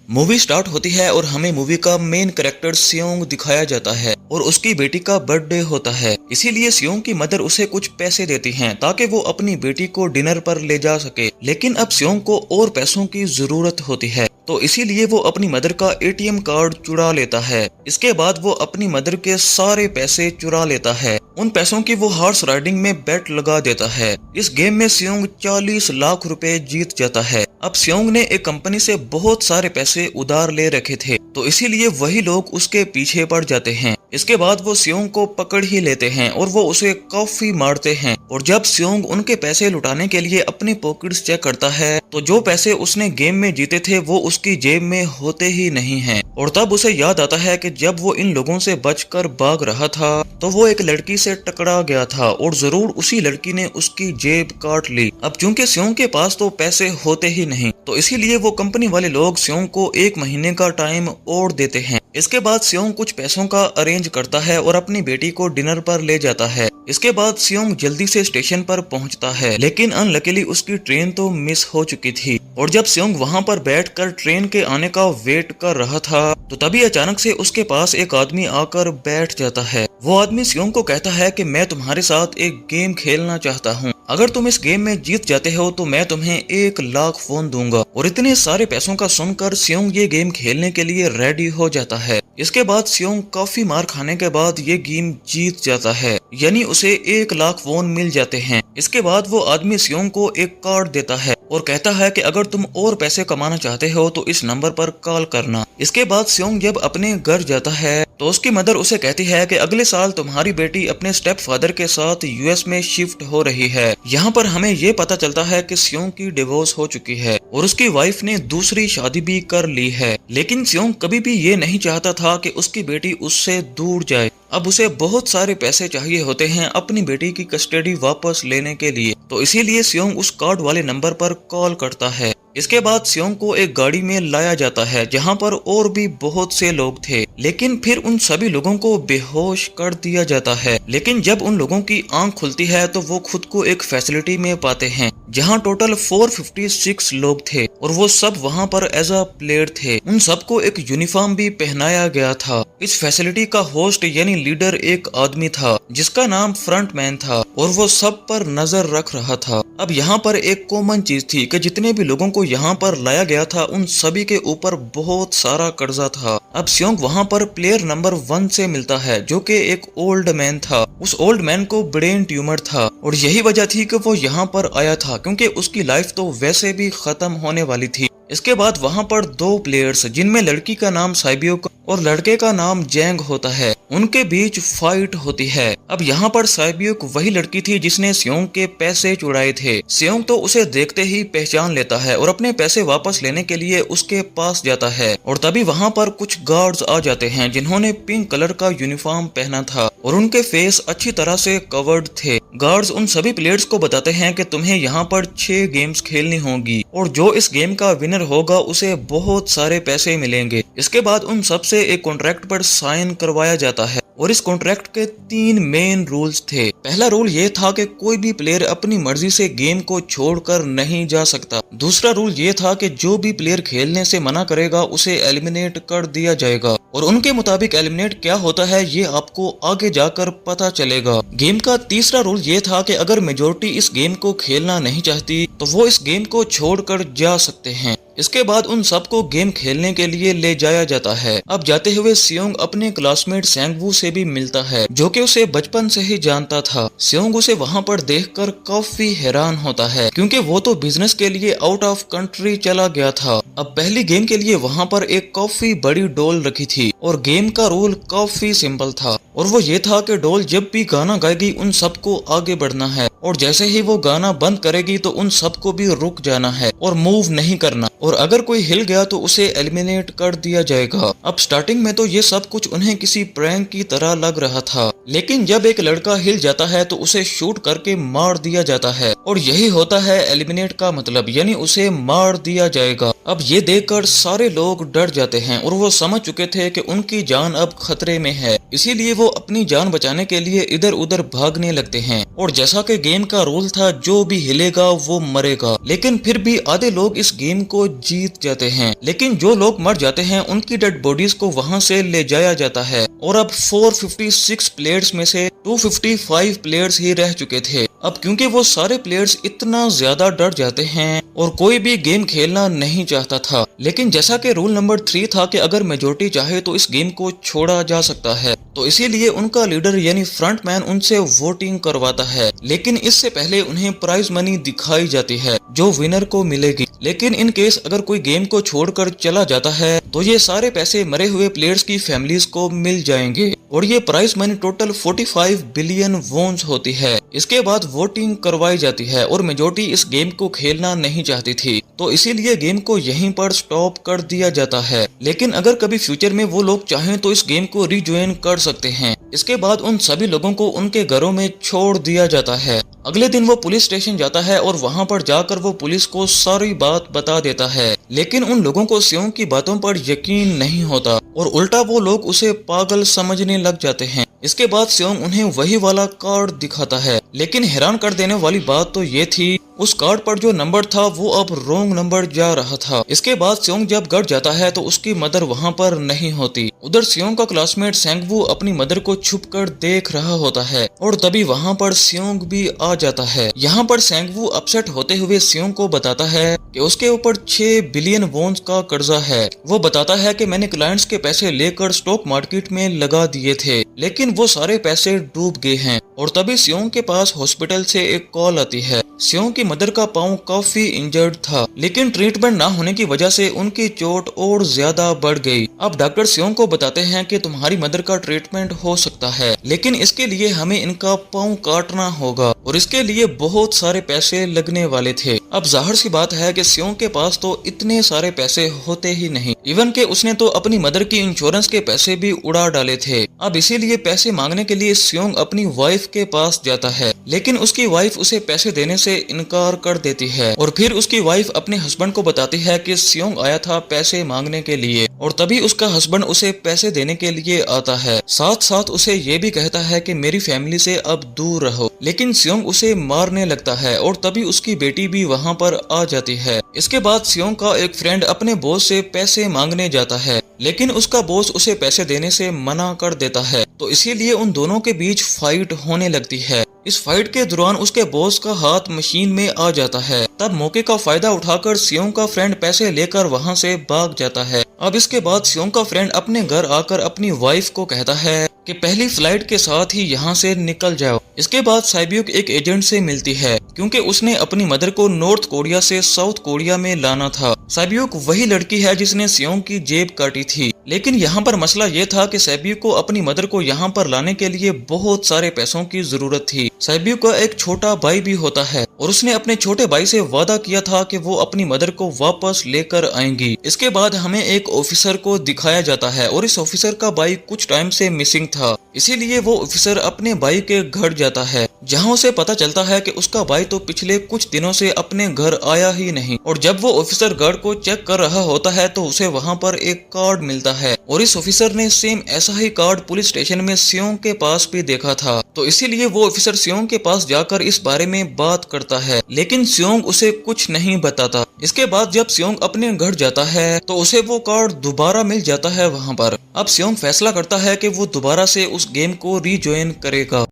Movie start होती है और हमें मूवी का मेन कैरेक्टर सियोंग दिखाया जाता है और उसकी बेटी का बर्थडे होता है। इसीलिए सियोंग की मदर उसे कुछ पैसे देती हैं ताकि वो अपनी बेटी को डिनर पर ले जा सके। लेकिन अब सियोंग को और पैसों की जरूरत होती है, तो इसीलिए वो अपनी मदर का एटीएम कार्ड चुरा लेता है। इसके बाद वो अपनी मदर के सारे पैसे चुरा लेता है। उन पैसों की वो हॉर्स राइडिंग में बेट लगा देता है। इस गेम में सियोंग 40 लाख रुपए जीत जाता है। अब सियोंग ने एक कंपनी से बहुत सारे पैसे उधार ले रखे थे, तो इसीलिए वही लोग उसके पीछे पड़ जाते हैं। इसके बाद वो सियोंग को पकड़ ही लेते हैं और वो उसे काफी मारते हैं। और जब सियोंग उनके पैसे लुटाने के लिए अपनी पॉकेट्स चेक करता है तो जो पैसे उसने गेम में जीते थे वो उसकी जेब में होते ही नहीं हैं। और तब उसे याद आता है कि जब वो इन लोगों से बचकर भाग रहा था तो वो एक लड़की से टकरा गया था और जरूर उसी लड़की ने उसकी जेब काट ली। अब चूंकि सियोंग के पास तो पैसे होते ही नहीं, तो इसीलिए वो कंपनी वाले लोग सियोंग को 1 महीने का टाइम और देते हैं। इसके बाद सियोंग कुछ पैसों का अरेंज करता है और अपनी बेटी को डिनर पर ले जाता है। इसके बाद सियोंग जल्दी से स्टेशन पर पहुंचता है, लेकिन अनलकीली उसकी ट्रेन तो मिस हो चुकी थी। और जब सियोंग वहां पर बैठकर ट्रेन के आने का वेट कर रहा था तो तभी अचानक से उसके पास एक आदमी आकर बैठ जाता है। वो आदमी सियोंग को कहता है कि मैं तुम्हारे साथ एक गेम खेलना चाहता हूँ। अगर तुम इस गेम में जीत जाते हो तो मैं तुम्हें 1 लाख फोन दूंगा। और इतने सारे पैसों का सुनकर सियोंग ये गेम खेलने के लिए रेडी हो जाता है। इसके बाद सियोंग काफी मार खाने के बाद ये गेम जीत जाता है, यानी उसे 1 लाख वॉन मिल जाते हैं। इसके बाद वो आदमी सियोंग को एक कार्ड देता है और कहता है कि अगर तुम और पैसे कमाना चाहते हो तो इस नंबर पर कॉल करना। इसके बाद सियोंग जब अपने घर जाता है तो उसकी मदर उसे कहती है कि अगले साल तुम्हारी बेटी अपने स्टेप फादर के साथ यूएस में शिफ्ट हो रही है। यहाँ पर हमें ये पता चलता है कि सियोंग की डिवोर्स हो चुकी है और उसकी वाइफ ने दूसरी शादी भी कर ली है। लेकिन सियोंग कभी भी ये नहीं चाहता था कि उसकी बेटी उससे दूर जाए। अब उसे बहुत सारे पैसे चाहिए होते हैं अपनी बेटी की कस्टडी वापस लेने के लिए, तो इसीलिए सियोंग उस कार्ड वाले नंबर पर कॉल करता है। इसके बाद सियोंग को एक गाड़ी में लाया जाता है जहां पर और भी बहुत से लोग थे, लेकिन फिर उन सभी लोगों को बेहोश कर दिया जाता है। लेकिन जब उन लोगों की आंख खुलती है तो वो खुद को एक फैसिलिटी में पाते हैं जहां टोटल 456 लोग थे और वो सब वहां पर एज अ प्लेयर थे। उन सबको एक यूनिफॉर्म भी पहनाया गया था। इस फैसिलिटी का होस्ट यानी लीडर एक आदमी था जिसका नाम फ्रंटमैन था और वो सब पर नजर रख रहा था। अब यहाँ पर एक कॉमन चीज थी कि जितने भी लोगों को यहाँ पर लाया गया था उन सभी के ऊपर बहुत सारा कर्जा था। अब सियोंग वहाँ पर प्लेयर नंबर 1 से मिलता है जो कि एक ओल्ड मैन था। उस ओल्ड मैन को ब्रेन ट्यूमर था और यही वजह थी कि वो यहाँ पर आया था क्योंकि उसकी लाइफ तो वैसे भी खत्म होने वाली थी। इसके बाद वहाँ पर 2 प्लेयर्स जिनमें लड़की का नाम साइबियोक और लड़के का नाम जैंग होता है, उनके बीच फाइट होती है। अब यहाँ पर साइबियोक वही लड़की थी जिसने सियोंग के पैसे चुराए थे। सियोंग तो उसे देखते ही पहचान लेता है और अपने पैसे वापस लेने के लिए उसके पास जाता है। और तभी वहाँ पर कुछ गार्ड्स आ जाते हैं जिन्होंने पिंक कलर का यूनिफॉर्म पहना था और उनके फेस अच्छी तरह से कवर्ड थे। गार्ड्स उन सभी प्लेयर्स को बताते हैं कि तुम्हें यहाँ पर 6 गेम्स खेलनी होगी और जो इस गेम का विनर होगा उसे बहुत सारे पैसे मिलेंगे। इसके बाद उन सबसे एक कॉन्ट्रैक्ट पर साइन करवाया जाता है और इस कॉन्ट्रैक्ट के 3 मेन रूल्स थे। पहला रूल ये था कि कोई भी प्लेयर अपनी मर्जी से गेम को छोड़कर नहीं जा सकता। दूसरा रूल ये था कि जो भी प्लेयर खेलने से मना करेगा उसे एलिमिनेट कर दिया जाएगा और उनके मुताबिक एलिमिनेट क्या होता है ये आपको आगे जाकर पता चलेगा। गेम का तीसरा रूल ये था कि अगर मेजोरिटी इस गेम को खेलना नहीं चाहती तो वो इस गेम को छोड़कर जा सकते हैं। इसके बाद उन सबको गेम खेलने के लिए ले जाया जाता है। अब जाते हुए सियोंग अपने क्लासमेट सैंगवू से भी मिलता है जो कि उसे बचपन से ही जानता था। सियोंग उसे वहाँ पर देखकर काफी हैरान होता है क्योंकि वो तो बिजनेस के लिए आउट ऑफ कंट्री चला गया था। अब पहली गेम के लिए वहाँ पर एक काफी बड़ी डॉल रखी थी और गेम का रूल काफी सिंपल था और वो ये था कि डॉल जब भी गाना गाएगी उन सबको आगे बढ़ना है और जैसे ही वो गाना बंद करेगी तो उन सबको भी रुक जाना है और मूव नहीं करना और अगर कोई हिल गया तो उसे एलिमिनेट कर दिया जाएगा। अब स्टार्टिंग में तो ये सब कुछ उन्हें किसी प्रैंक की तरह लग रहा था, लेकिन जब एक लड़का हिल जाता है तो उसे शूट करके मार दिया जाता है और यही होता है एलिमिनेट का मतलब, यानी उसे मार दिया जाएगा। अब ये देखकर सारे लोग डर जाते हैं और वो समझ चुके थे कि उनकी जान अब खतरे में है इसीलिए वो अपनी जान बचाने के लिए इधर उधर भागने लगते हैं। और जैसा कि गेम का रूल था, जो भी हिलेगा वो मरेगा, लेकिन फिर भी आधे लोग इस गेम को जीत जाते हैं। लेकिन जो लोग मर जाते हैं उनकी डेड बॉडीज को वहां से ले जाया जाता है। और अब 456 प्लेयर्स में से 255 प्लेयर्स ही रह चुके थे। अब क्योंकि वो सारे प्लेयर्स इतना ज्यादा डर जाते हैं और कोई भी गेम खेलना नहीं चाहता था। लेकिन जैसा कि रूल नंबर 3 था कि अगर मेजोरिटी चाहे तो इस गेम को छोड़ा जा सकता है, तो इसीलिए उनका लीडर यानी फ्रंटमैन उनसे वोटिंग करवाता है। लेकिन इससे पहले उन्हें प्राइज मनी दिखाई जाती है जो विनर को मिलेगी। लेकिन इन केस अगर कोई गेम को छोड़कर चला जाता है तो ये सारे पैसे मरे हुए प्लेयर्स की फैमिलीज को मिल जाएंगे। और ये prize money total 45 billion wons होती है। इसके बाद वोटिंग करवाई जाती है और मेजोरिटी इस गेम को खेलना नहीं चाहती थी, तो इसीलिए गेम को यहीं पर स्टॉप कर दिया जाता है। लेकिन अगर कभी फ्यूचर में वो लोग चाहें तो इस गेम को रिज्वाइन कर सकते हैं। इसके बाद उन सभी लोगों को उनके घरों में छोड़ दिया जाता है। अगले दिन वो पुलिस स्टेशन जाता है और वहां पर जाकर वो पुलिस को सारी बात बता देता है। लेकिन उन लोगों को सियोंग की बातों पर यकीन नहीं होता और उल्टा वो लोग उसे पागल समझने लग जाते हैं। इसके बाद सियोंग उन्हें वही वाला कार्ड दिखाता है। लेकिन हैरान कर देने वाली बात तो ये थी, उस कार्ड पर जो नंबर था वो अब रॉन्ग नंबर जा रहा था। इसके बाद सियोंग जब घर जाता है तो उसकी मदर वहाँ पर नहीं होती। उधर सियोंग का क्लासमेट सेंगवू अपनी मदर को छुपकर देख रहा होता है और तभी वहाँ पर सियोंग भी आ जाता है। यहाँ पर सेंगवू अपसेट होते हुए सियोंग को बताता है कि उसके ऊपर 6 बिलियन वॉन्स का कर्जा है। वो बताता है कि मैंने क्लाइंट्स के पैसे लेकर स्टॉक मार्केट में लगा दिए थे, लेकिन वो सारे पैसे डूब गए हैं। और तभी सियोंग के पास हॉस्पिटल से एक कॉल आती है। सियोंग की मदर का पाँव काफी इंजर्ड था, लेकिन ट्रीटमेंट ना होने की वजह से उनकी चोट और ज्यादा बढ़ गई। अब डॉक्टर सियोंग को बताते हैं कि तुम्हारी मदर का ट्रीटमेंट हो सकता है, लेकिन इसके लिए हमें इनका पाँव काटना होगा और इसके लिए बहुत सारे पैसे लगने वाले थे। अब जाहिर सी बात है कि सियोंग के पास तो इतने सारे पैसे होते ही नहीं। इवन के उसने तो अपनी मदर की इंश्योरेंस के पैसे भी उड़ा डाले थे। अब इसीलिए पैसे मांगने के लिए सियोंग अपनी वाइफ के पास जाता है, लेकिन उसकी वाइफ उसे पैसे देने से इनकार कर देती है। और फिर उसकी वाइफ अपने हस्बैंड को बताती है कि सियोंग आया था पैसे मांगने के लिए, और तभी उसका हस्बैंड उसे पैसे देने के लिए आता है। साथ साथ उसे ये भी कहता है कि मेरी फैमिली से अब दूर रहो। लेकिन सियोंग उसे मारने लगता है और तभी उसकी बेटी भी वहाँ पर आ जाती है। इसके बाद सियोंग का एक फ्रेंड अपने बॉस से पैसे मांगने जाता है, लेकिन उसका बॉस उसे पैसे देने से मना कर देता है, तो इसीलिए उन दोनों के बीच फाइट होने लगती है। इस फाइट के दौरान उसके बॉस का हाथ मशीन में आ जाता है। तब मौके का फायदा उठाकर सियोंग का फ्रेंड पैसे लेकर वहां से भाग जाता है। अब इसके बाद सियोंग का फ्रेंड अपने घर आकर अपनी वाइफ को कहता है कि पहली फ्लाइट के साथ ही यहाँ से निकल जाओ। इसके बाद साइब्यूक एक एजेंट से मिलती है, क्योंकि उसने अपनी मदर को नॉर्थ कोरिया से साउथ कोरिया में लाना था। साइब्यूक वही लड़की है जिसने सियोंग की जेब काटी थी। लेकिन यहाँ पर मसला ये था कि साइब्यूक को अपनी मदर को यहाँ पर लाने के लिए बहुत सारे पैसों की जरूरत थी। साइब्यूक का एक छोटा भाई भी होता है और उसने अपने छोटे भाई से वादा किया था कि वो अपनी मदर को वापस लेकर आएंगी। इसके बाद हमें एक ऑफिसर को दिखाया जाता है और इस ऑफिसर का भाई कुछ टाइम से मिसिंग था, इसीलिए वो ऑफिसर अपने भाई के घर जाता है, जहाँ उसे पता चलता है कि उसका भाई तो पिछले कुछ दिनों से अपने घर आया ही नहीं। और जब वो ऑफिसर घर को चेक कर रहा होता है तो उसे वहाँ पर एक कार्ड मिलता है और इस ऑफिसर ने सेम ऐसा ही कार्ड पुलिस स्टेशन में सियोंग के पास भी देखा था, तो इसीलिए वो ऑफिसर सियोंग के पास जाकर इस बारे में बात करता है, लेकिन सियोंग उसे कुछ नहीं बताता। इसके बाद जब सियोंग अपने घर जाता है तो उसे वो कार्ड दोबारा मिल जाता है वहाँ पर। अब सियोंग फैसला करता है कि वो दोबारा से उस गेम को रीजॉइन करेगा।